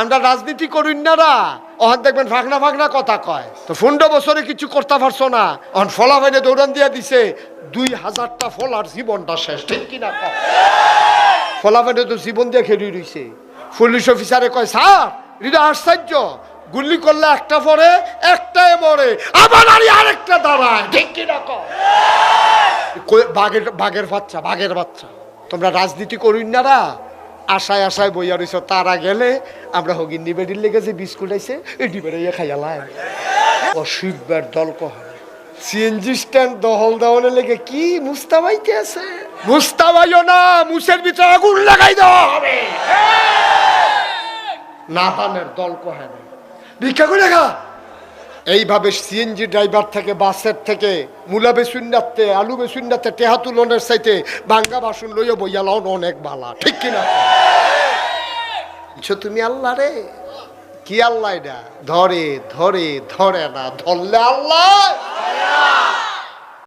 আমরা রাজনীতি করুন না রা অহন দেখবেন ফাঁকনা ফাঁকনা কথা কয় তো 15 বছরে কিছু করতে পারছো না অহন ফলা ভাইনে দৌড়ান দিয়া দিছে 2000টা ফলার জীবনটা শেষ ঠিক কিনা কয় ফলা ভাইনে তো জীবন দিয়ে খেলি রইছে পুলিশ অফিসারে কয় স্যার এটা আশ্চর্য গুলি করলে একটা পরে একটাই মরে আবার আরেকটা দাঁড়ায় ঠিক কিনা কয় বাঘের বাচ্চা তোমরা রাজনীতি করুন না রা আশায় আশায় বইয়া রইছ তারা গেলে আমরা হগিন নিবেডির লেগেছে বিস্কুট আইছে এটি বেড়াইয়া খাইয়ালাম অসুখবার দল কহ সিএনজি স্ট্যান্ড দহল দেওয়ালে লেগে কি মুস্তাবাইতে আছে মুস্তাবাইও না মুসের ভিতরে আগুন লাগাই দেওয়া হবে নাতানের দল কহে না ভিক্ষা করে খা এইভাবে সিএনজি ড্রাইভার থেকে বাসের থেকে মূলা বেসুন্নাতে আলু বেসুন্নাতে টেহা তুলনের চাইতে ভাঙ্গা বাসন লইয়া বইয়া লাও অনেক বালা ঠিক কিনা তুমি আল্লাহ রে কি আল্লাহ এটা ধরে ধরে ধরে না ধরলে আল্লাহ